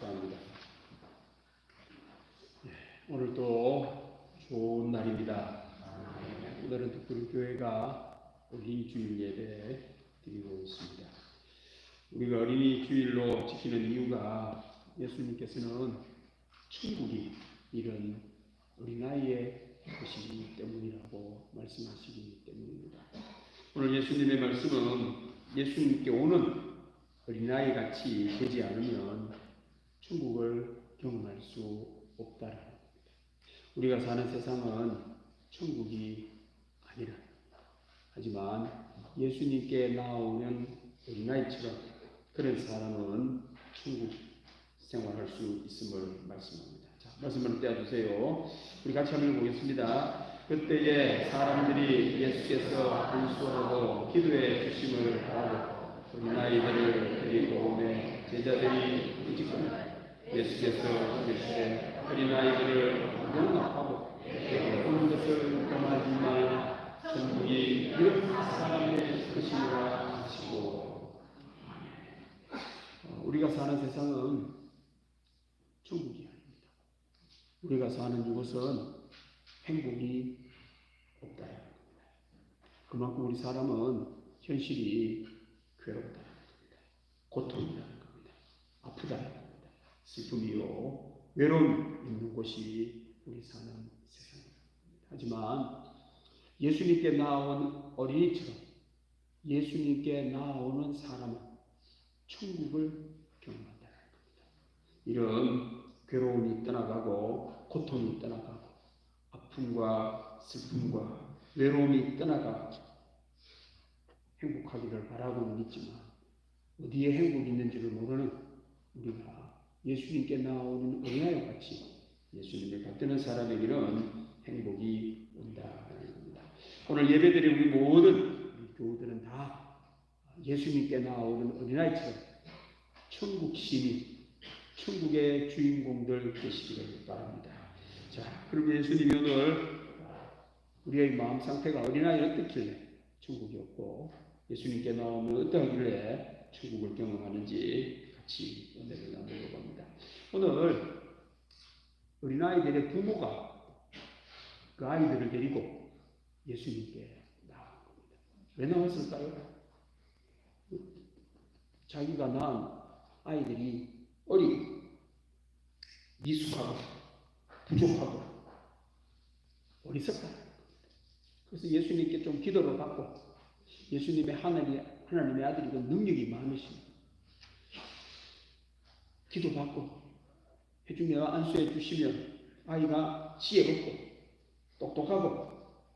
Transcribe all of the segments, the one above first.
감사합니다. 오늘도 좋은 날입니다. 오늘은 특별히 교회가 어린이 주일 예배 드리고 있습니다. 우리가 어린이 주일로 지키는 이유가 예수님께서는 천국이 이런 어린아이의 것이기 때문이라고 말씀하시기 때문입니다. 오늘 예수님의 말씀은 예수님께 오는 어린아이 같이 되지 않으면 천국을 경험할 수 없다라는 겁니다. 우리가 사는 세상은 천국이 아니라, 하지만 예수님께 나오는 어린아이처럼 그런 사람은 천국 생활할 수 있음을 말씀합니다. 자, 말씀을 떼어주세요. 우리 같이 한번 보겠습니다. 그때에 사람들이 예수께서 안수하고 기도해 주심을 바라고 어린아이들을 데리고 오매 제자들이 일찍거나 예수께서 이르시되 어린아이들을 용납하고 오는 것을 경하지만 천국이 이런 사람의 것이라 하시고. 우리가 사는 세상은 천국이 아닙니다. 우리가 사는 이곳은 행복이 없다는 겁니다. 그만큼 우리 사람은 현실이 괴롭다는 겁니다. 고통이라는 겁니다. 아프다는 겁니다. 슬픔이요 외로움이 있는 곳이 우리 사는 세상입니다. 하지만 예수님께 나온 어린이처럼 예수님께 나오는 사람은 천국을 경험한다는 겁니다. 이런 괴로움이 떠나가고 고통이 떠나가고 아픔과 슬픔과 외로움이 떠나가 행복하기를 바라고는 있지만 어디에 행복이 있는지를 모르는 우리가 예수님께 나오는 어린아이와 같이 예수님을 받드는 사람에게는 행복이 온다는 겁니다. 오늘 예배드린 우리 모든 교우들은 다 예수님께 나오는 어린아이처럼 천국 시민, 천국의 주인공들 되시기를 바랍니다. 자, 그럼 예수님이 오늘 우리의 마음 상태가 어린아이 어떻길래 천국이 없고 예수님께 나오면 어떠하길래 천국을 경험하는지 같이 은혜를 나누려고 합니다. 오늘 어린아이들의 부모가 그 아이들을 데리고 예수님께 나온 겁니다. 왜 나왔을까요? 자기가 낳은 아이들이 어리고 미숙하고 부족하고 어리석다. 그래서 예수님께 좀 기도를 받고 예수님의 하나님의 아들이고 능력이 많으십니다. 기도받고 해주며 안수해 주시면 아이가 지혜롭고 똑똑하고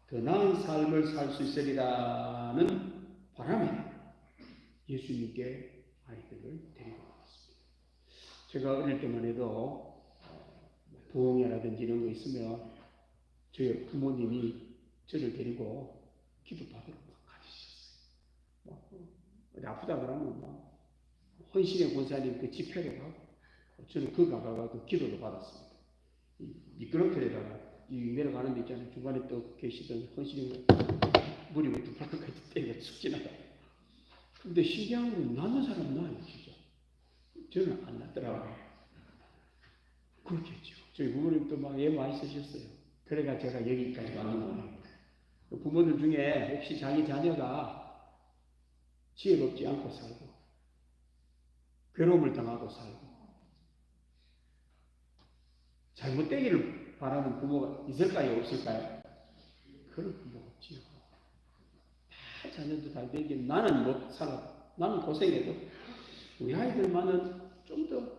더 나은 삶을 살 수 있으리라는 바람에 예수님께 아이들을 데리고 나왔습니다. 제가 어릴 때만 해도 부흥회라든지 이런 거 있으면 저희 부모님이 저를 데리고 기도받으러 가르치셨어요. 어디 아프다 그러면 헌신의 권사님 그 집회를 가고 저는 그 가가지고 기도를 받았습니다. 미끄럼틀에다가 내려가는 데 있잖아요. 중간에 또 계시던 헌신의 무리부터 발끝까지 때리고 숙지나가. 근데 신기한 건 낳는 사람 나요, 진짜. 저는 안 낳더라고요. 그렇겠죠. 저희 부모님도 막 애 많이 쓰셨어요. 그래가 제가 여기까지 왔는 거예요. 부모들 중에 혹시 자기 자녀가 지혜롭지 않고 살고 괴로움을 당하고 살고 잘못되기를 바라는 부모가 있을까요? 없을까요? 그런 부모가 없지요. 다 자녀도 잘 되긴 나는 못 살아. 나는 고생해도 우리 아이들만은 좀 더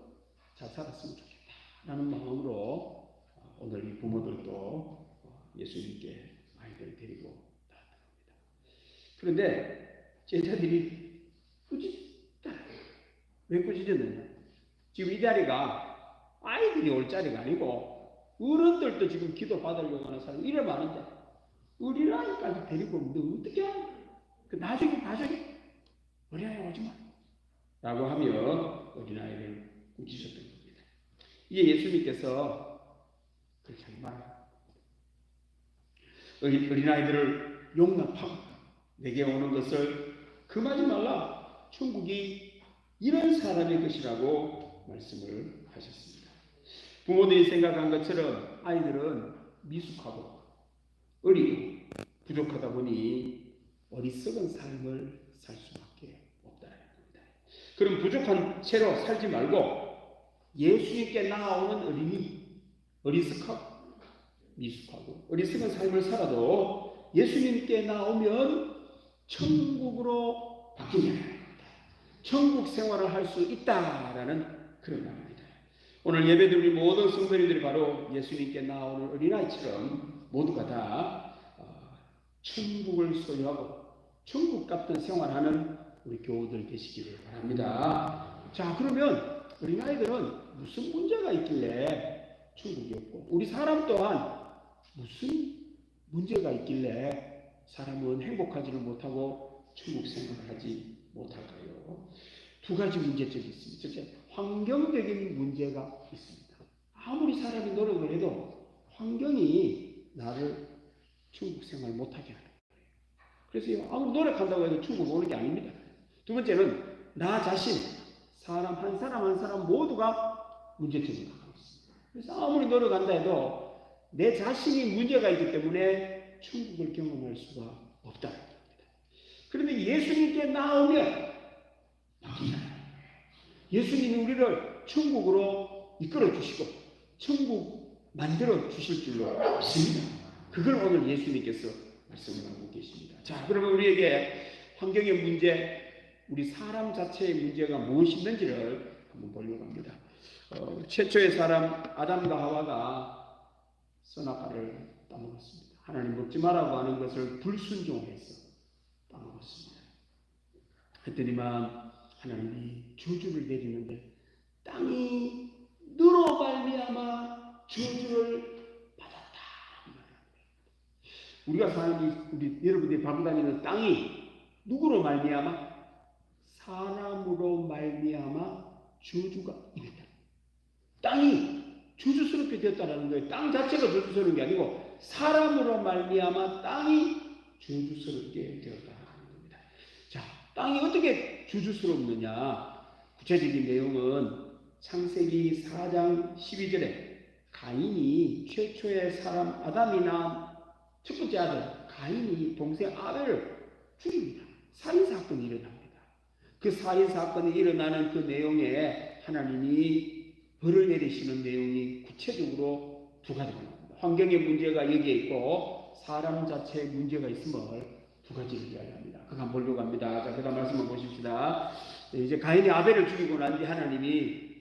잘 살았으면 좋겠다라는 마음으로 오늘 이 부모들도 예수님께 아이들을 데리고 나왔답니다. 그런데 제자들이 꾸짖다. 왜 꾸짖었느냐? 지금 이 자리가 아이들이 올 자리가 아니고 어른들도 지금 기도 받으려고 하는 사람이 이래 많은데 어린아이까지 데리고 오면 너 어떻게 하냐? 그 나중에 어린아이 오지 마 라고 하며 어린아이를 꾸짖었던 겁니다. 이에 예수님께서 그렇게 하지 마라. 어린아이들을 용납하고 내게 오는 것을 금하지 말라. 천국이 이런 사람의 것이라고 말씀을 하십니다. 부모들이 생각한 것처럼 아이들은 미숙하고 어리고 부족하다 보니 어리석은 삶을 살 수밖에 없다는 겁니다. 그럼 부족한 채로 살지 말고 예수님께 나아오는 어린이, 어리석하고 미숙하고 어리석은 삶을 살아도 예수님께 나오면 천국으로 바뀌게 합니다. 천국 생활을 할 수 있다라는 그런 말입니다. 오늘 예배드린 모든 성도님들이 바로 예수님께 나오는 어린아이처럼 모두가 다 천국을 소유하고 천국 같은 생활하는 우리 교우들 되시기를 바랍니다. 자, 그러면 어린아이들은 무슨 문제가 있길래 천국이 없고 우리 사람 또한 무슨 문제가 있길래 사람은 행복하지를 못하고 천국 생활을 하지 못할까요? 두 가지 문제점이 있습니다. 첫째, 환경적인 문제가 있습니다. 아무리 사람이 노력을 해도 환경이 나를 천국 생활 못하게 하는 거예요. 그래서 아무리 노력한다고 해도 천국 오는 게 아닙니다. 두 번째는 나 자신, 사람 한 사람 모두가 문제점이 나가고 있습니다. 그래서 아무리 노력한다 해도 내 자신이 문제가 있기 때문에 천국을 경험할 수가 없다는 겁니다. 그런데 예수님께 나오면 바뀌잖아요. 예수님이 우리를 천국으로 이끌어 주시고 천국 만들어 주실 줄로 믿습니다. 그걸 오늘 예수님께서 말씀하고 계십니다. 자, 그러면 우리에게 환경의 문제, 우리 사람 자체의 문제가 무엇이 있는지를 한번 보려고 합니다. 최초의 사람 아담과 하와가 선악과를 따먹었습니다. 하나님 먹지 말라고 하는 것을 불순종해서 따먹었습니다. 그랬더니만 하나님이 저주를 내리는데 땅이 너로 말미암아 저주를 받았다. 우리가 사는 우리 여러분들이 밟고 다니는 땅이 누구로 말미암아? 사람으로 말미암아 저주가 임했다. 땅이 저주스럽게 되었다는 거예요. 땅 자체가 저주스러운 게 아니고 사람으로 말미암아 땅이 저주스럽게 되었다는 겁니다. 자, 땅이 어떻게 저주스럽느냐? 구체적인 내용은 창세기 4장 12절에 가인이 최초의 사람 아담이나 첫 번째 아들 가인이 동생 아벨을 죽입니다. 살인사건이 일어납니다. 그 살인사건이 일어나는 그 내용에 하나님이 벌을 내리시는 내용이 구체적으로 두 가지가 나옵니다. 환경의 문제가 여기에 있고 사람 자체의 문제가 있음을 두 가지를 이야기합니다. 그거 한번 보려고 합니다. 자, 그 다음 말씀을 보십시다. 이제 가인이 아벨을 죽이고 난 뒤 하나님이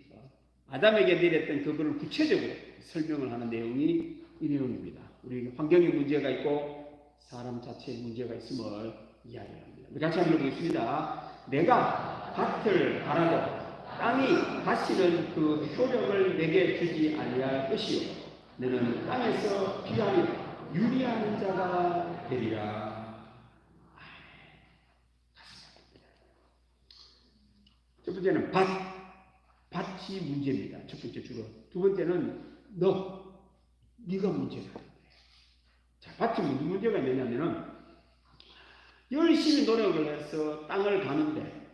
아담에게 내렸던 그거를 구체적으로 설명을 하는 내용이 이 내용입니다. 우리 환경의 문제가 있고 사람 자체의 문제가 있음을 이야기합니다. 우리 같이 한번 보겠습니다. 내가 밭을 갈아도 땅이 다시는 그 효력을 내게 주지 아니할 것이요 너는 땅에서 피하여 유리하는 자가 되리라. 첫 번째는 밭이 문제입니다. 첫 번째 주로. 두 번째는 네가 문제다. 자, 밭이 무슨 문제가 있느냐면은 열심히 노력을 해서 땅을 가는데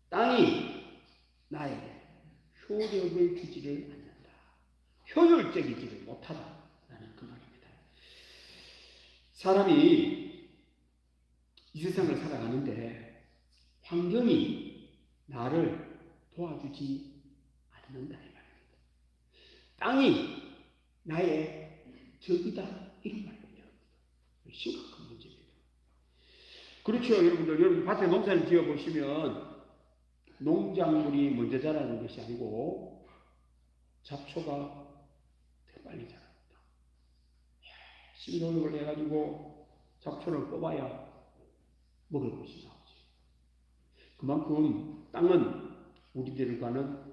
땅이 나에게 효력을 주지를 않는다. 효율적이지를 못하다라는 그 말입니다. 사람이 이 세상을 살아가는데 환경이 나를 도와주지 않는다 이 말입니다. 땅이 나의 적이다 이런 말입니다. 심각한 문제입니다. 그렇죠, 여러분들. 여러분 밭에 농사를 지어 보시면 농작물이 먼저 자라는 것이 아니고 잡초가 더 빨리 자랍니다. 열심히 노력을 해가지고 잡초를 뽑아야 먹을 것이 나오지. 그만큼 땅은 우리들과는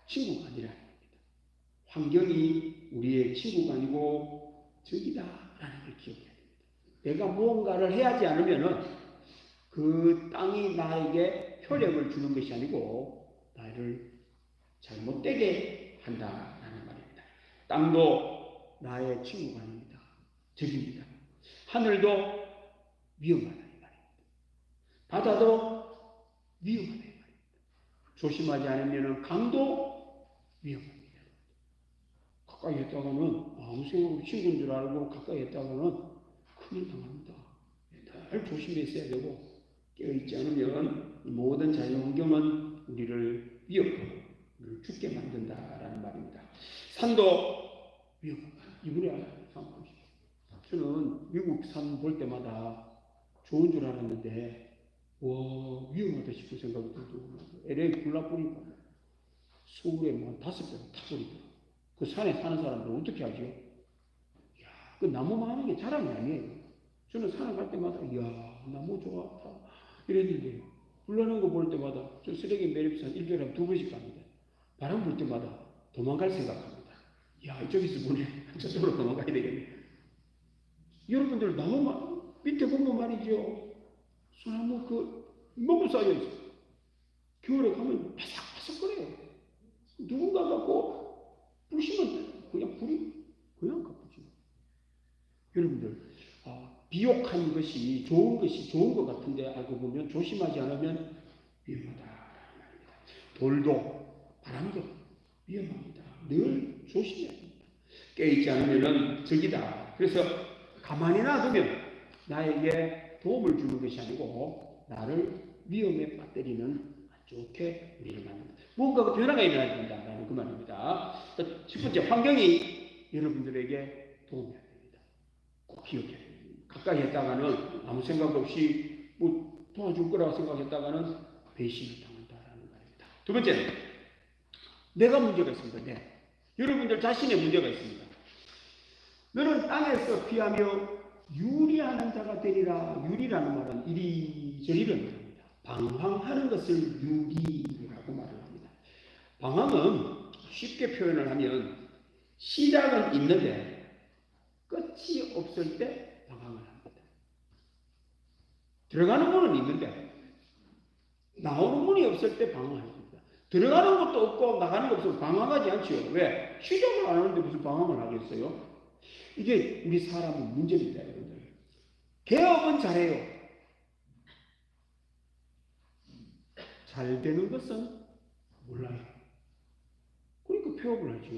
친구가 아니라는 겁니다. 환경이 우리의 친구가 아니고 적이다라는 걸 기억해야 됩니다. 내가 무언가를 해야지 않으면은 그 땅이 나에게 효력을 주는 것이 아니고 나를 잘못되게 한다라는 말입니다. 땅도 나의 친구가 아닙니다. 적입니다. 하늘도 위험하다 이 말입니다. 바다도 위험하다 이 말입니다. 조심하지 않으면 강도 위험합니다. 가까이 했다가는 아무 생각 없이 친구인 줄 알고 가까이 했다가는 큰일 당합니다. 늘 조심했어야 되고 깨어있지 않으면 이 모든 자연환경은 우리를 위협하고 우리를 죽게 만든다라는 말입니다. 산도 위협합니다. 이번에 저는 미국 산 볼 때마다 좋은 줄 알았는데 위험하다 싶은 생각이 들더라고요. LA 굴라뿌리고 서울에 뭐 5배 타버리더라고요. 그 산에 사는 사람들 어떻게 하죠? 그 나무 많은 게 자랑이 아니에요. 저는 산에 갈 때마다 나무 좋았다 이랬는데 불나는 거 볼 때마다 저 쓰레기 매립산 1개월에 한 2번씩 갑니다. 바람 불 때마다 도망갈 생각합니다. 이쪽에서 보내 저쪽으로 도망가야 되겠네. 여러분들 나무 밑에 보면 말이죠. 소나무 너무 쌓여있어요. 겨울에 가면 바삭바삭거려요. 누군가 갖고 부시면 그냥 불이 그냥 가쁘죠. 여러분들 비옥한 것이 좋은 것 같은데 알고 보면 조심하지 않으면 위험하다라는 말입니다. 돌도 바람도 위험합니다. 늘 조심해야 됩니다. 깨있지 않으면 적이다. 그래서 가만히 놔두면 나에게 도움을 주는 것이 아니고 나를 위험에 빠뜨리는 안 좋게 우리를 만듭니다. 뭔가 변화가 일어나야 된다는 그 말입니다. 첫 번째, 환경이 여러분들에게 도움이 안 됩니다. 꼭 기억해야 됩니다. 가까이 했다가는 아무 생각 없이 도와줄 거라고 생각했다가는 배신을 당한다라는 말입니다. 두 번째는 내가 문제가 있습니다. 여러분들 자신의 문제가 있습니다. 너는 땅에서 피하며 유리하는 자가 되리라. 유리라는 말은 이리저리를 말합니다. 방황하는 것을 유리라고 말을 합니다. 방황은 쉽게 표현을 하면 시작은 있는데 끝이 없을 때 방황을 합니다. 들어가는 문은 있는데 나오는 문이 없을 때 방황을 합니다. 들어가는 것도 없고 나가는 것도 없으면 방황하지 않지요. 왜? 시작을 안 하는데 무슨 방황을 하겠어요? 이게 우리 사람의 문제입니다, 여러분들. 개업은 잘해요. 잘 되는 것은 몰라요. 그러니까 폐업을 하죠.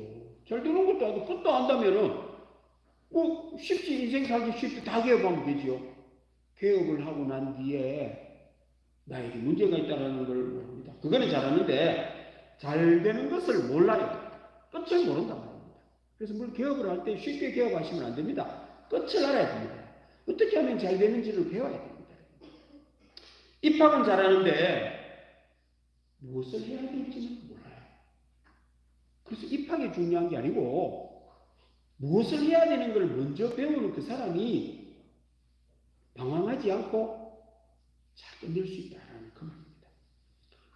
잘 되는 것도 아니고 끝도 안다면은 쉽지, 인생 살기 쉽지, 다 개업하면 되죠. 개업을 하고 난 뒤에 나에게 문제가 있다는 걸 모릅니다. 그거는 잘하는데 잘 되는 것을 몰라요. 끝을 모른단 말입니다. 그래서 물론 개업을 할 때 쉽게 개업하시면 안 됩니다. 끝을 알아야 됩니다. 어떻게 하면 잘 되는지를 배워야 됩니다. 입학은 잘하는데 무엇을 해야 될지는 몰라요. 그래서 입학이 중요한 게 아니고 무엇을 해야 되는 걸 먼저 배우는 그 사람이 방황하지 않고 잘 끝낼 수 있다는 그 말입니다.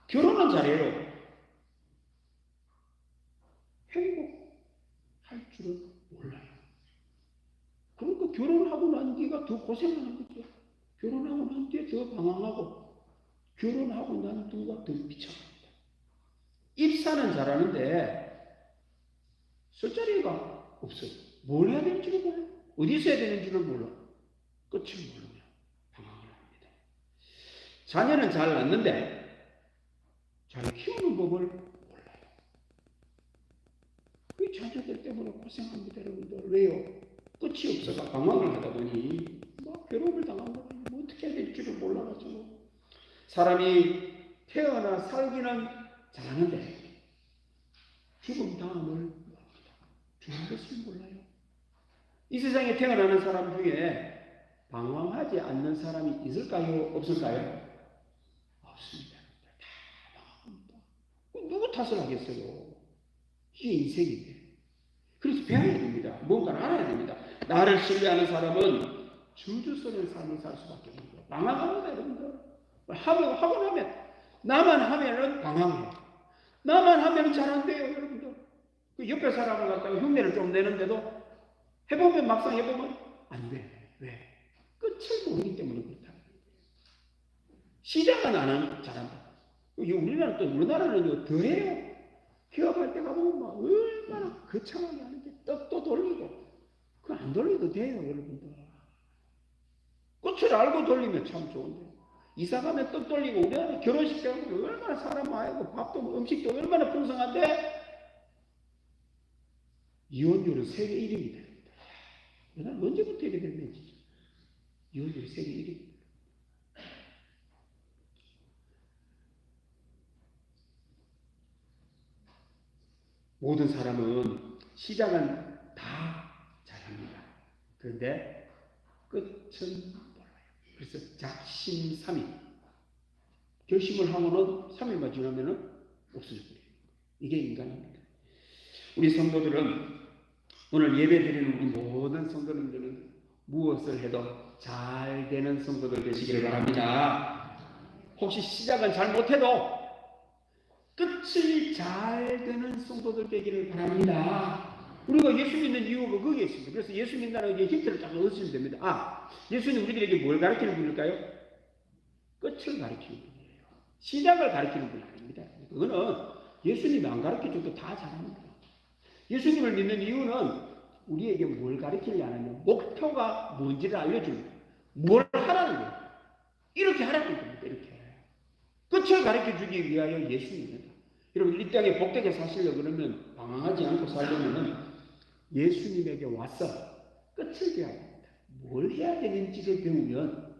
결혼은 잘해요. 행복할 줄은 몰라요. 그러니까 결혼하고 난 뒤가 더 고생하는 거죠. 결혼하고 난 뒤에 더 방황하고 결혼하고 난 뒤가 더 미쳐갑니다. 입사는 잘하는데 술자리가 없어요. 뭘 해야 될지를 몰라요. 어디서 해야 되는지를 몰라. 끝을 모르면 방황을 합니다. 자녀는 잘 낳는데 잘 키우는 법을 몰라요. 그 자녀들 때문에 고생합니다, 여러분들. 왜요? 끝이 없어가 방황을 하다 보니 괴로움을 당한 거예요. 어떻게 해야 될지를 몰라가지고. 사람이 태어나 살기는 잘하는데 죽음 다음을 모릅니다. 죽는 것을 몰라요. 이 세상에 태어나는 사람 중에 방황하지 않는 사람이 있을까요? 없을까요? 없습니다. 다 방황합니다. 누구 탓을 하겠어요? 이게 인생인데. 그래서 배워야 됩니다. 뭔가를 알아야 됩니다. 나를 신뢰하는 사람은 줄줄서는 삶을 살 수밖에 없는 거예요. 방황합니다, 여러분들. 하고 나면 나만 하면은 방황해요. 나만 하면은 잘 안 돼요, 여러분들. 그 옆에 사람을 갖다가 흉내를 좀 내는데도 해보면 막상 해보면 안 돼. 왜? 끝을 모르기 때문에 그렇다. 시작은 안 하면 잘한다. 우리나라는 더해요. 기업할 때 가보면 막 얼마나 거창하게 하는데 떡도 돌리고 그거 안 돌려도 돼요, 여러분들. 끝을 알고 돌리면 참 좋은데 이사 가면 떡 돌리고 우리나라 결혼식 때 가면 얼마나 사람 많고 밥도 음식도 얼마나 풍성한데 이혼율은 세계 1위입니다. 언제부터 이렇게 됐는지. 이혼율이 세계 1위. 모든 사람은 시작은 다 잘합니다. 그런데 끝은 몰라요. 그래서 작심삼일. 결심을 하고는 3일만 지나면은 없어져버려요. 이게 인간입니다. 우리 성도들은 오늘 예배드리는 우리 모든 성도님들은 무엇을 해도 잘 되는 성도들 되시기를 바랍니다. 혹시 시작은 잘 못해도 끝이 잘 되는 성도들 되기를 바랍니다. 우리가 예수 믿는 이유가 거기에 있습니다. 그래서 예수 믿는다는 게 힌트를 딱 얻으시면 됩니다. 예수님 우리들에게 뭘 가르치는 분일까요? 끝을 가르치는 분이에요. 시작을 가르치는 분이 아닙니다. 그거는 예수님이 안 가르쳐줘도 다 잘합니다. 예수님을 믿는 이유는 우리에게 뭘 가르치냐 하면 목표가 뭔지를 알려주는 거예요. 뭘 하라는 거예요. 이렇게 하라는 겁니다. 이렇게. 끝을 가르쳐주기 위하여 예수님입니다. 여러분 이 땅에 복되게 사시려고 그러면 방황하지 않고 살려면 예수님에게 와서 끝을 배워야 합니다. 뭘 해야 되는지를 배우면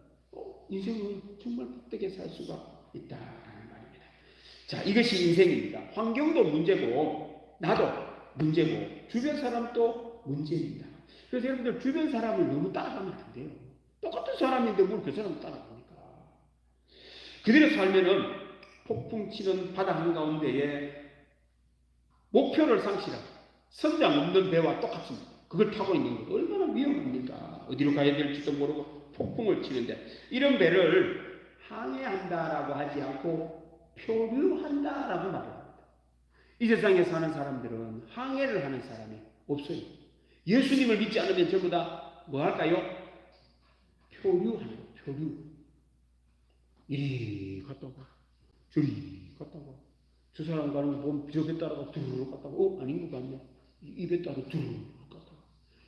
인생은 정말 복되게 살 수가 있다라는 말입니다. 자, 이것이 인생입니다. 환경도 문제고 나도 문제고 주변 사람도 문제입니다. 그래서 여러분들 주변 사람을 너무 따라가면 안 돼요. 똑같은 사람인데 뭘 그 사람을 따라갑니까? 그대로 살면은 폭풍 치는 바다 한가운데에 목표를 상실하고 선장 없는 배와 똑같습니다. 그걸 타고 있는 것 얼마나 위험합니까? 어디로 가야 될지도 모르고 폭풍을 치는데 이런 배를 항해한다라고 하지 않고 표류한다라고 말합니다. 이 세상에 사는 사람들은 항해를 하는 사람이 없어요. 예수님을 믿지 않으면 전부 다 뭐 할까요? 표류하는 거예요. 표류. 이리 갔다가 저리 갔다가 저 사람 가는 거 보면 저 배 따라가 두루룩 갔다가 아닌 것 같네. 이 배 따라 두루룩 갔다가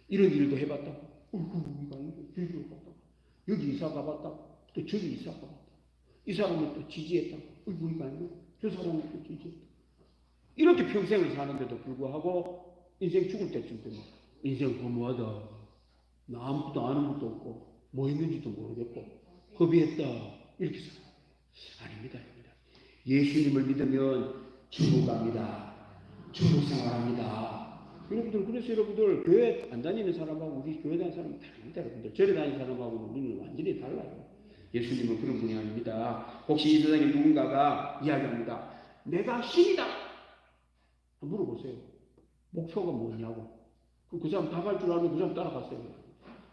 이런 일도 해봤다가 이거 아니고 두루룩 갔다가 여기 이사 가봤다가 또 저기 이사 가봤다가 이 사람은 또 지지했다가 이거 아니고 저 사람은 또 지지했다가 이렇게 평생을 사는데도 불구하고 인생 죽을 때쯤 되면 인생 허무하다. 나 아무것도 아는 것도 없고 뭐 했는지도 모르겠고 허비했다. 이렇게 살아요. 아닙니다. 예수님을 믿으면 지옥 갑니다. 지옥 생활합니다. 여러분들 그래서 여러분들 교회 안 다니는 사람하고 우리 교회 다니는 사람은 다릅니다. 여러분들 절에 다니는 사람하고 우리는 완전히 달라요. 예수님은 그런 분이 아닙니다. 혹시 이 세상에 누군가가 이야기합니다. 내가 신이다. 물어보세요. 목표가 뭐냐고. 그 사람 답할 줄 알면 그 사람 따라갔어요.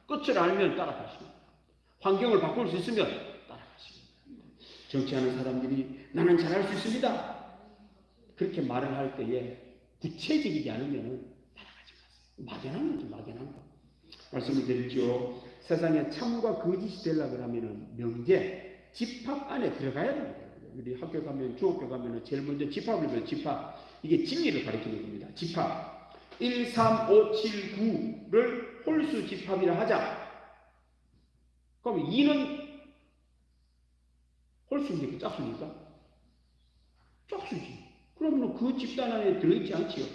끝을 알면 따라가십니다. 환경을 바꿀 수 있으면 따라가십니다. 정치하는 사람들이 나는 잘할 수 있습니다. 그렇게 말을 할 때에 구체적이지 않으면 따라가지 마세요. 막연한 거죠. 막연한 거. 말씀을 드렸죠. 세상에 참과 거짓이 되려고 하면 명제, 집합 안에 들어가야 됩니다. 우리 학교 가면 중학교 가면 제일 먼저 집합을 배워요. 집합. 이게 진리를 가리키는 겁니다. 집합. 1, 3, 5, 7, 9를 홀수 집합이라 하자. 그럼 2는 홀수입니까? 짝수입니까? 짝수지. 그러면 그 집단 안에 들어있지 않지요.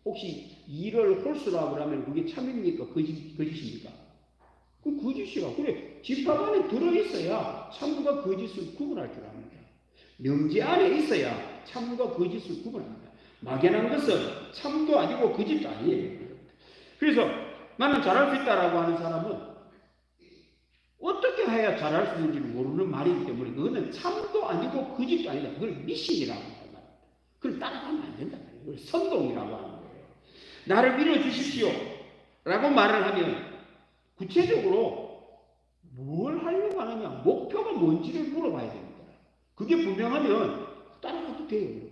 혹시 2를 홀수라고 하면 그게 참입니까? 거짓입니까? 그럼 거짓이라. 그래. 집합 안에 들어있어야 참과 거짓을 구분할 줄 압니다. 명제 안에 있어야 참과 거짓을 구분합니다. 막연한 것은 참도 아니고 거짓도 아니에요. 그래서 나는 잘할 수 있다라고 하는 사람은 어떻게 해야 잘할 수 있는지 모르는 말이기 때문에 그거는 참도 아니고 거짓도 아니다. 그걸 미신이라고 한단 말입니다. 그걸 따라가면 안 된다. 그걸 선동이라고 하는 거예요. 나를 밀어주십시오 라고 말을 하면 구체적으로 뭘 하려고 하느냐, 목표가 뭔지를 물어봐야 됩니다. 그게 분명하면 따라가도 돼요.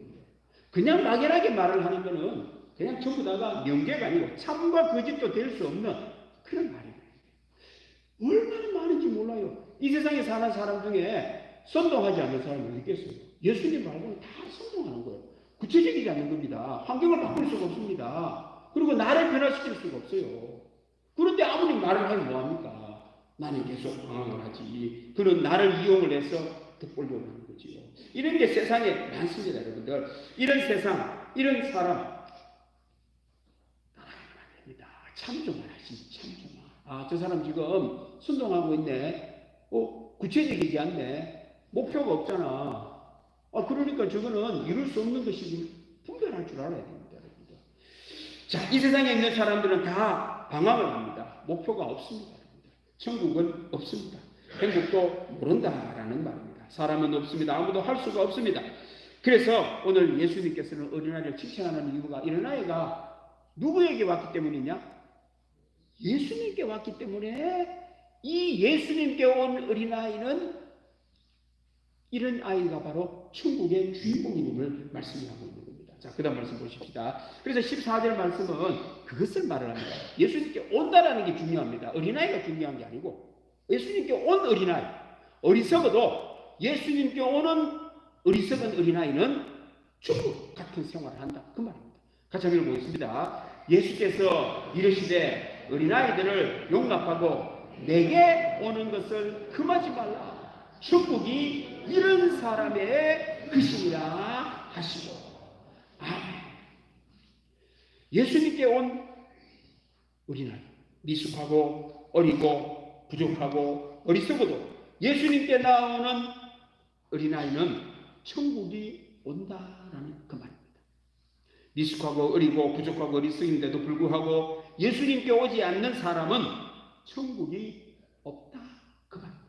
그냥 막연하게 말을 하는 거는 그냥 전부 다가 명제가 아니고 참과 거짓도 될 수 없는 그런 말이에요. 얼마나 많은지 몰라요. 이 세상에 사는 사람 중에 선동하지 않는 사람이 어디 있겠어요? 예수님 말고는 다 선동하는 거예요. 구체적이지 않는 겁니다. 환경을 바꿀 수가 없습니다. 그리고 나를 변화시킬 수가 없어요. 그런데 아무리 말을 하면 뭐합니까? 나는 계속 방황을 하지. 그는 나를 이용을 해서 득보려고 하는 거지요. 이런 게 세상에 많습니다, 여러분들. 이런 세상, 이런 사람 참 좀 하시, 참 좀. 저 사람 지금 순종하고 있네. 구체적이지 않네. 목표가 없잖아. 그러니까 저거는 이룰 수 없는 것이고 분별할 줄 알아야 됩니다, 여러분들. 자, 이 세상에 있는 사람들은 다 방황을 합니다. 목표가 없습니다, 여러분들. 천국은 없습니다. 행복도 모른다라는 말입니다. 사람은 없습니다. 아무도 할 수가 없습니다. 그래서 오늘 예수님께서는 어린아이를 칭찬하는 이유가 이런 아이가 누구에게 왔기 때문이냐? 예수님께 왔기 때문에 이 예수님께 온 어린아이는 이런 아이가 바로 천국의 주인공임을 말씀하고 있는 겁니다. 자, 그 다음 말씀 보십시다. 그래서 14절 말씀은 그것을 말을 합니다. 예수님께 온다라는 게 중요합니다. 어린아이가 중요한 게 아니고 예수님께 온 어린아이, 어리석어도 예수님께 오는 어리석은 어린아이는 천국 같은 생활을 한다, 그 말입니다. 같이 한번 읽어보겠습니다. 예수께서 이르시되 어린아이들을 용납하고 내게 오는 것을 금하지 말라. 천국이 이런 사람의 것이니라 하시고. 아멘. 예수님께 온 어린아이, 미숙하고 어리고 부족하고 어리석어도 예수님께 나오는 어린아이는 천국이 온다라는 그 말입니다. 미숙하고 어리고 부족하고 어리석인데도 불구하고 예수님께 오지 않는 사람은 천국이 없다, 그 말입니다.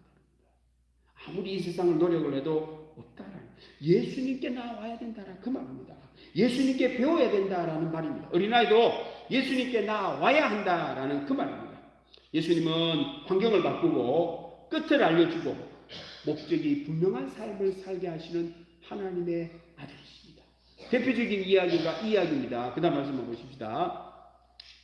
아무리 이 세상을 노력을 해도 없다라는, 예수님께 나와야 된다라, 그 말입니다. 예수님께 배워야 된다라는 말입니다. 어린아이도 예수님께 나와야 한다라는 그 말입니다. 예수님은 환경을 바꾸고 끝을 알려주고 목적이 분명한 삶을 살게 하시는 하나님의 아들이십니다. 대표적인 이야기가 이 이야기입니다. 그 다음 말씀을 보십시다.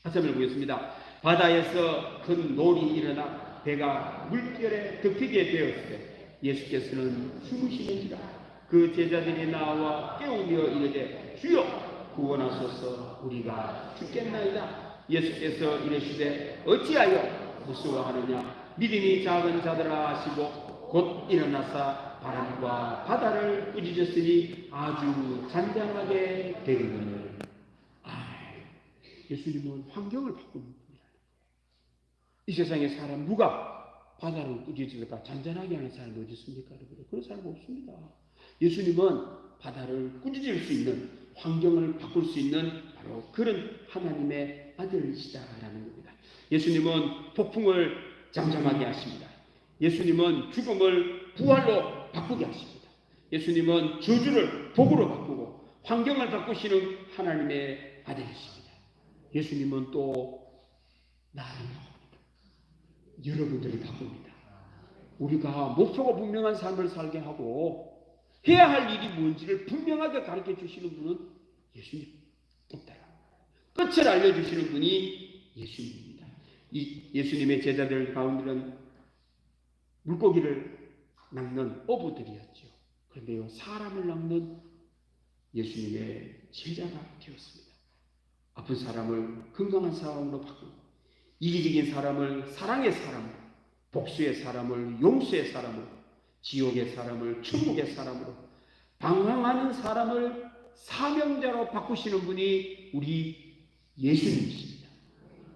같이 한번 보겠습니다. 바다에서 큰 놀이 일어나 배가 물결에 덮이게 되었을 때 예수께서는 숨으시는지라. 그 제자들이 나와 깨우며 이르되 주여 구원하소서, 우리가 죽겠나이다. 예수께서 이르시되 어찌하여 무서워하느냐. 믿음이 작은 자들아 하시고 곧 일어나사 바람과 바다를 꾸짖었으니 아주 잔잔하게 되리거늘. 예수님은 환경을 바꾸는 분이라는 거예요. 이 세상에 사람 누가 바다를 꾸짖으니까 잔잔하게 하는 사람이 어디 있습니까? 그런 사람 없습니다. 예수님은 바다를 꾸짖을 수 있는, 환경을 바꿀 수 있는 바로 그런 하나님의 아들이시다라는 겁니다. 예수님은 폭풍을 잠잠하게 하십니다. 예수님은 죽음을 부활로 바꾸게 하십니다. 예수님은 저주를 복으로 바꾸고 환경을 바꾸시는 하나님의 아들이십니다. 예수님은 또 나를 바꿉니다. 여러분들을 바꿉니다. 우리가 목표가 분명한 삶을 살게 하고 해야 할 일이 뭔지를 분명하게 가르쳐 주시는 분은 예수님 뿐이다. 끝을 알려주시는 분이 예수님입니다. 이 예수님의 제자들 가운데는 물고기를 낚는 어부들이었죠. 그런데요, 사람을 낚는 예수님의 제자가 되었습니다. 아픈 사람을 건강한 사람으로 바꾸고, 이기적인 사람을 사랑의 사람으로, 복수의 사람을 용서의 사람으로, 지옥의 사람을 천국의 사람으로, 방황하는 사람을 사명자로 바꾸시는 분이 우리 예수님이십니다.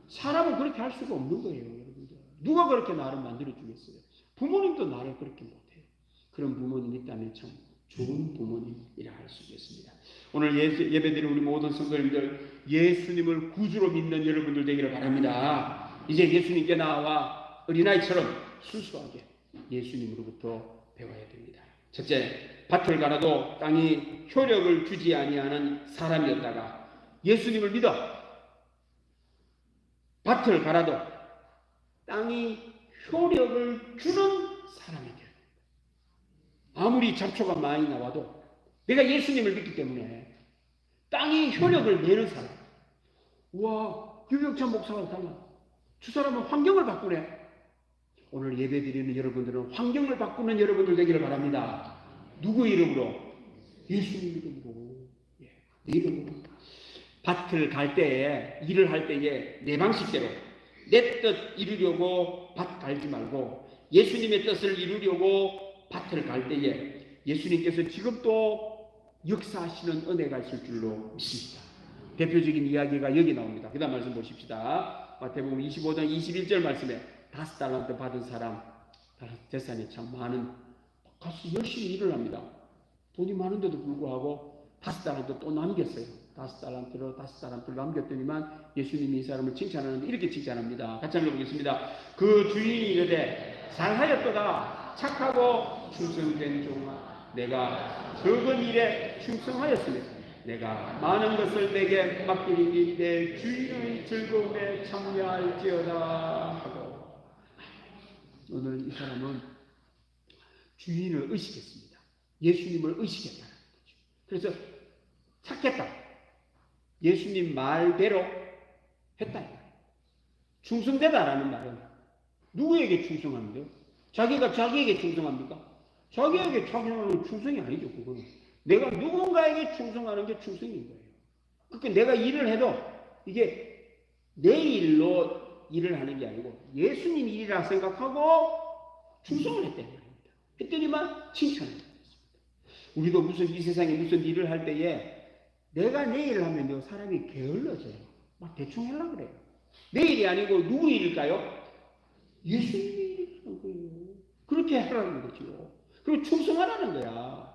사람은 그렇게 할 수가 없는 거예요, 여러분들. 누가 그렇게 나를 만들어 주겠어요? 부모님도 나를 그렇게 못해요. 그런 부모님이 있다면 참 좋은 부모님이라 할 수 있겠습니다. 오늘 예배드리는 우리 모든 성도님들, 예수님을 구주로 믿는 여러분들 되기를 바랍니다. 이제 예수님께 나와 어린아이처럼 순수하게 예수님으로부터 배워야 됩니다. 첫째, 밭을 갈아도 땅이 효력을 주지 아니하는 사람이었다가 예수님을 믿어 밭을 갈아도 땅이 효력을 주는 사람이 돼요. 아무리 잡초가 많이 나와도 내가 예수님을 믿기 때문에 땅이 효력을 내는 사람. 우와, 유병찬 목사가 달라. 저 사람은 환경을 바꾸네. 오늘 예배드리는 여러분들은 환경을 바꾸는 여러분들 되기를 바랍니다. 누구 이름으로? 예수님 이름으로. 네 이름으로. 밭을 갈 때에, 일을 할 때에 내 방식대로 내 뜻 이루려고 밭 갈지 말고 예수님의 뜻을 이루려고 밭을 갈 때에 예수님께서 지금도 역사하시는 은혜가 있을 줄로 믿습니다. 대표적인 이야기가 여기 나옵니다. 그 다음 말씀 보십시다. 마태복음 25장 21절 말씀에 5달란트 받은 사람 재산이 참 많은, 가서 열심히 일을 합니다. 돈이 많은데도 불구하고 5달란트 또 남겼어요. 5달란트를 남겼더니만 예수님이 이 사람을 칭찬하는데 이렇게 칭찬합니다. 같이 읽어보겠습니다. 그 주인이 이르되 잘하였도다 착하고 충성된 종아, 내가 적은 일에 충성하였으며 내가 많은 것을 내게 맡기니 내 주인의 즐거움에 참여할지어다 하고, 오늘 이 사람은 주인을 의식했습니다. 예수님을 의식했다는 거죠. 그래서 착했다. 예수님 말대로 했다. 충성되다라는 말은 누구에게 충성하는데요? 자기가 자기에게 충성합니까? 자기에게 충성하는 충성이 아니죠. 그거는 내가 누군가에게 충성하는 게 충성인 거예요. 그러니까 내가 일을 해도 이게 내 일로 일을 하는 게 아니고 예수님 일이라 생각하고 충성을 했다는 말입니다. 했더니만 칭찬을 했습니다. 우리도 이 세상에 무슨 일을 할 때에 내가 내 일을 하면요, 사람이 게을러져요. 막 대충 하려고 그래요. 내 일이 아니고 누구 일일까요? 예수님의 일이라는 거예요. 그렇게 하라는 거죠. 그리고 충성하라는 거야.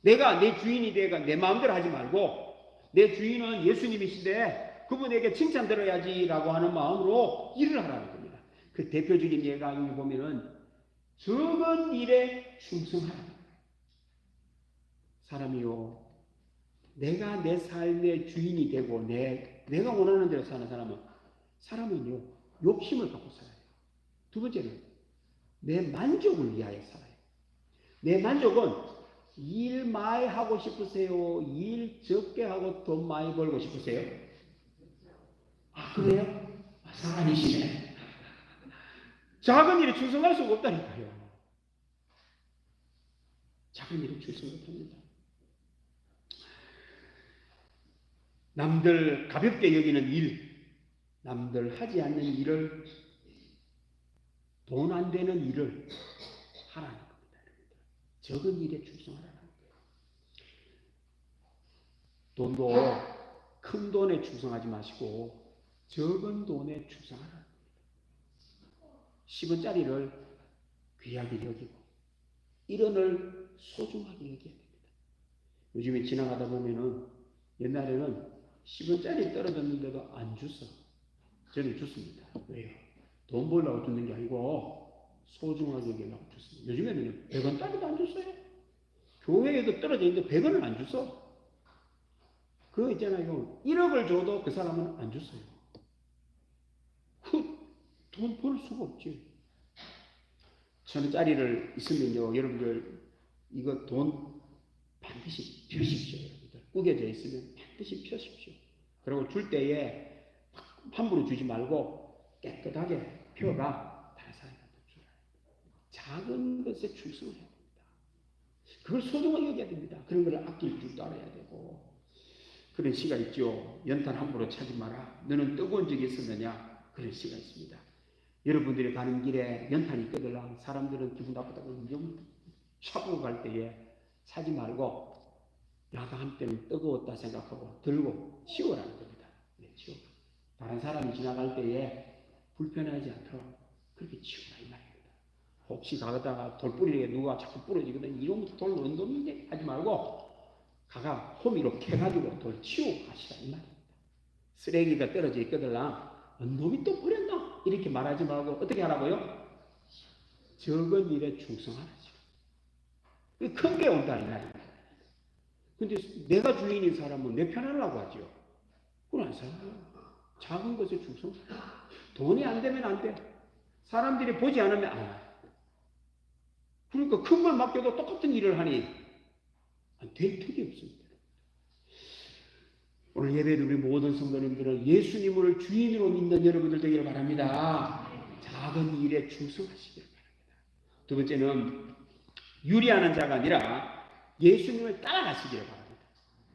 내가 내 주인이 돼가 내 마음대로 하지 말고 내 주인은 예수님이신데 그분에게 칭찬 들어야지라고 하는 마음으로 일을 하라는 겁니다. 그 대표적인 예가 여기 보면은 적은 일에 충성하라. 사람이요, 내가 내 삶의 주인이 되고 내가 원하는 대로 사는 사람은요 욕심을 갖고 살아요. 두 번째는 내 만족을 위하여 살아요. 내 만족은 일 많이 하고 싶으세요? 일 적게 하고 돈 많이 벌고 싶으세요? 아, 그래요? 사람이시네. 작은 일에 충성할 수가 없다니까요. 작은 일에 충성 못합니다. 남들 가볍게 여기는 일, 남들 하지 않는 일을, 돈 안 되는 일을 하라는 겁니다. 적은 일에 충성하라는 거예요. 돈도 큰 돈에 충성하지 마시고 적은 돈에 충성하라는 겁니다. 10원짜리를 귀하게 여기고 1원을 소중하게 여겨야 됩니다. 요즘에 지나가다 보면은 옛날에는 10원짜리 떨어졌는데도 안 줬어. 저는 줬습니다. 왜요? 돈 벌려고 주는 게 아니고 소중하게 여기려고 줬습니다. 요즘에는 100원짜리도 안 줬어요. 교회에도 떨어져 있는데 100원을 안 줬어. 그거 있잖아요. 1억을 줘도 그 사람은 안 줬어요. 돈 벌 수가 없지. 1000원짜리를 있으면요, 여러분들 이거 돈 반드시 펴십시오. 여러분들 구겨져 있으면 반드시 펴십시오. 그리고 줄 때에 함부로 주지 말고 깨끗하게 펴가 다른 사람한테 주라. 작은 것에 충성해야 됩니다. 그걸 소중하게 여겨야 됩니다. 그런 걸 아낄 줄 알아야 되고. 그런 시가 있죠. 연탄 함부로 차지 마라. 너는 뜨거운 적이 있었느냐? 그런 시가 있습니다. 여러분들이 가는 길에 연탄이 끄들랑 사람들은 기분 나쁘다고 차고 갈 때에 차지 말고 야간 때는 뜨거웠다 생각하고 들고 치우라는 겁니다. 네, 치워. 다른 사람이 지나갈 때에 불편하지 않도록 그렇게 치우라 이 말입니다. 혹시 가다가 돌뿌리에 누가 자꾸 부러지거든, 이러면 돌 넣은 놈인데 하지 말고 가가 호미로 캐가지고 돌 치우고 가시라 이 말입니다. 쓰레기가 떨어져 있거들랑 놈이 또 버렸나? 이렇게 말하지 말고 어떻게 하라고요? 적은 일에 충성하라지. 큰 게 온다 이 말입니다. 근데 내가 주인인 사람은 내 편하려고 하죠. 그건 안 살아요. 작은 것에 충성하라. 돈이 안 되면 안 돼. 사람들이 보지 않으면 안 해. 그러니까 큰 걸 맡겨도 똑같은 일을 하니 될 턱이 없습니다. 오늘 예배를 우리 모든 성도님들은 예수님을 주인으로 믿는 여러분들 되기를 바랍니다. 작은 일에 충성하시기를 바랍니다. 두 번째는 유리하는 자가 아니라 예수님을 따라가시기를 바랍니다.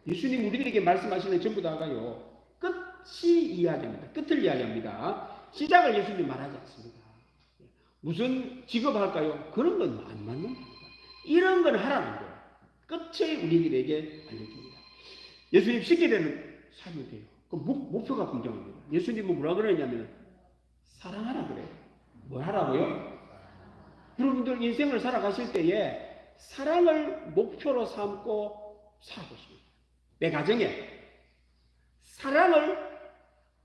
예수님 우리들에게 말씀하시는 전부 다가요, 끝이 이야기합니다. 끝을 이야기합니다. 시작을 예수님 말하지 않습니다. 무슨 직업할까요? 그런 건 안 맞는 겁니다. 이런 건 하라는 거예요. 끝을 우리들에게 알려줍니다. 예수님 쉽게 되는 삶이 돼요. 그 목표가 분명합니다. 예수님은 뭐라 그러냐면 사랑하라 그래요. 뭐 하라고요? 여러분들 인생을 살아가실 때에 사랑을 목표로 삼고 살아보십니다. 내 가정에 사랑을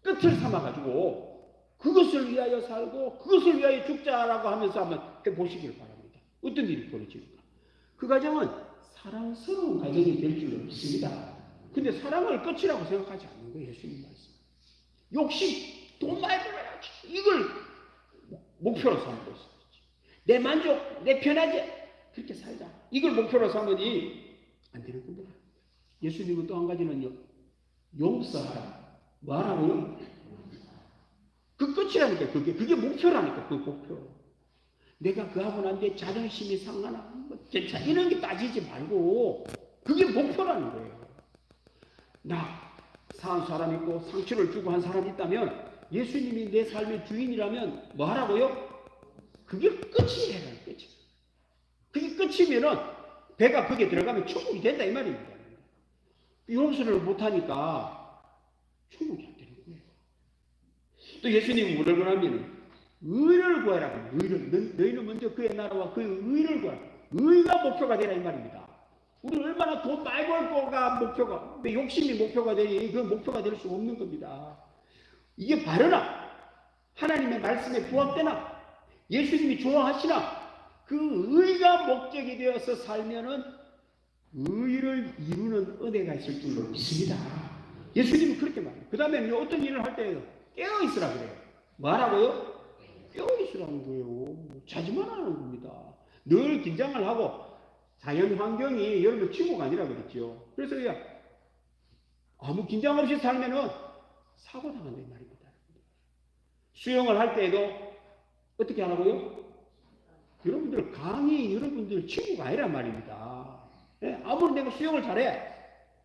끝을 삼아가지고 그것을 위하여 살고 그것을 위하여 죽자라고 하면서 한번 해보시길 바랍니다. 어떤 일이 벌어질까? 그 가정은 사랑스러운 가정이 될 줄로 믿습니다. 근데 사랑을 끝이라고 생각하지 않는 거예요. 예수님 말씀. 욕심, 돈 많이 벌어야지. 이걸 목표로 삼고 있어요. 내 만족, 내 편하게 그렇게 살자. 이걸 목표로 삼으니 안 되는 겁니다. 예수님은 또 한 가지는요. 용서하라. 뭐 하라고요? 그 끝이라니까. 그게 목표라니까. 그 목표. 내가 그하고 난 뒤에 자존심이 상하나 뭐 괜찮아 이런 게 따지지 말고 그게 목표라는 거예요. 나 사한 사람 있고 상처를 주고 한 사람이 있다면 예수님이 내 삶의 주인이라면 뭐 하라고요? 그게 끝이에요. 끝이. 그게 끝이면은 배가 그게 들어가면 천국이 된다 이 말입니다. 용서를 못하니까 천국이 안 되는 거예요. 또 예수님이 뭐라고 하면 의를 구하라. 의를. 너희는 먼저 그의 나라와 그의 의를 구하라. 의가 목표가 되라 이 말입니다. 우리는 얼마나 돈 많이 벌 거가 목표가, 내 욕심이 목표가 되니 그 목표가 될 수 없는 겁니다. 이게 바르나? 하나님의 말씀에 부합되나? 예수님이 좋아하시나? 그 의가 목적이 되어서 살면은 의를 이루는 은혜가 있을 줄로 믿습니다. 예수님은 그렇게 말해요. 그 다음에 어떤 일을 할 때 깨어있으라 그래요. 뭐 하라고요? 깨어있으라는 거예요. 자지만 하는 겁니다. 늘 긴장을 하고 자연 환경이 여러분 친구가 아니라 그랬죠. 그래서 그냥 아무 긴장 없이 살면은 사고 당한다는 말입니다. 수영을 할 때에도 어떻게 하라고요? 여러분들 강이 여러분들 친구가 아니란 말입니다. 네? 아무리 내가 수영을 잘해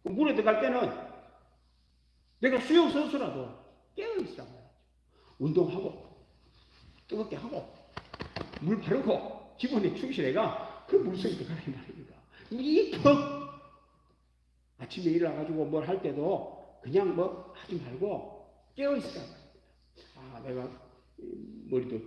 물에 들어갈 때는 내가 수영 선수라도 깨어있으란 말이죠. 운동하고 뜨겁게 하고 물 바르고 기본에 충실해가 그 물속에 들어가는 말입니다. 이 퍽 아침에 일어나가지고 뭘 할 때도 그냥 뭐 하지 말고 깨어있으란 말입니다. 아 내가 머리도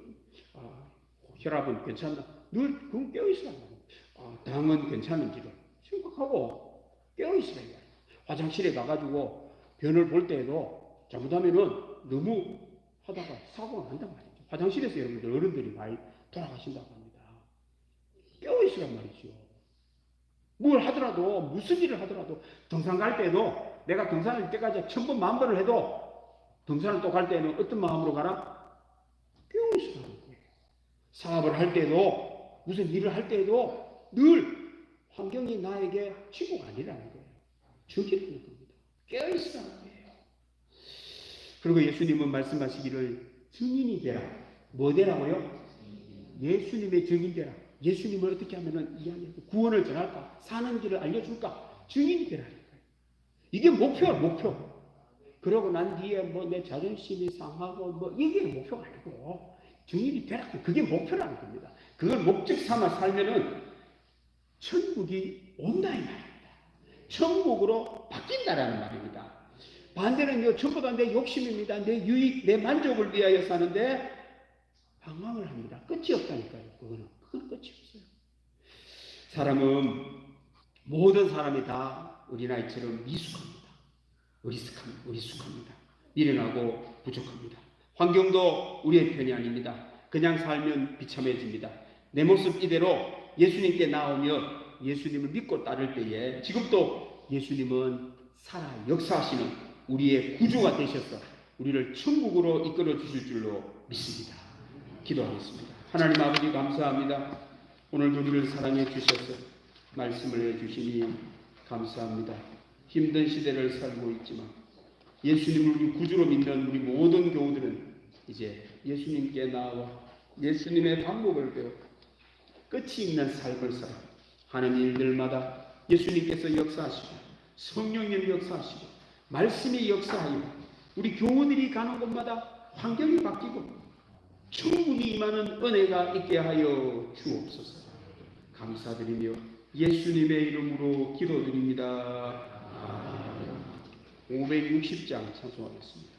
혈압은 괜찮나? 늘 그건 깨어있으란 말입니다. 당은 괜찮은지를 생각하고 깨어있으란 말이에요. 화장실에 가가지고 변을 볼 때에도 잘못하면은 너무 하다가 사고가 난단 말이죠. 화장실에서 여러분들 어른들이 많이 돌아가신다고 합니다. 깨어있으란 말이죠. 뭘 하더라도 무슨 일을 하더라도 등산 갈 때도 내가 등산을 때까지 1000번 만번을 해도 등산을 또 갈 때는 어떤 마음으로 가라? 깨어있으라는 거예요. 사업을 할 때도 무슨 일을 할 때도 늘 환경이 나에게 친구가 아니라는 거예요. 죽이라는 겁니다. 깨어있으라는 거예요. 그리고 예수님은 말씀하시기를 증인이 되라. 뭐 되라고요? 예수님의 증인 되라. 예수님을 어떻게 하면은 구원을 전할까? 사는 길을 알려줄까? 증인이 되라는 거예요. 이게 목표야, 목표. 그러고 난 뒤에 뭐 내 자존심이 상하고 뭐 이게 목표가 아니고 증인이 되라. 그게 목표라는 겁니다. 그걸 목적 삼아 살면은 천국이 온다 이 말입니다. 천국으로 바뀐다라는 말입니다. 반대는요, 전부 다 내 욕심입니다. 내 유익, 내 만족을 위하여 사는데 방황을 합니다. 끝이 없다니까요. 그건 끝이 없어요. 사람은 모든 사람이 다 어린아이처럼 미숙합니다. 어리숙합니다. 미련하고 부족합니다. 환경도 우리의 편이 아닙니다. 그냥 살면 비참해집니다. 내 모습 이대로 예수님께 나오며 예수님을 믿고 따를 때에 지금도 예수님은 살아 역사하시는 우리의 구주가 되셔서 우리를 천국으로 이끌어 주실 줄로 믿습니다. 기도하겠습니다. 하나님 아버지 감사합니다. 오늘도 우리를 사랑해 주셔서 말씀을 해주시니 감사합니다. 힘든 시대를 살고 있지만 예수님을 우리 구주로 믿는 우리 모든 교우들은 이제 예수님께 나와 예수님의 방법을 배워 끝이 있는 삶을 살아 하는 일들마다 예수님께서 역사하시고 성령님 역사하시고 말씀이 역사하여 우리 교우들이 가는 곳마다 환경이 바뀌고 천국이 임하는 은혜가 있게 하여 주옵소서. 감사드리며 예수님의 이름으로 기도드립니다. 560장 찬송하겠습니다.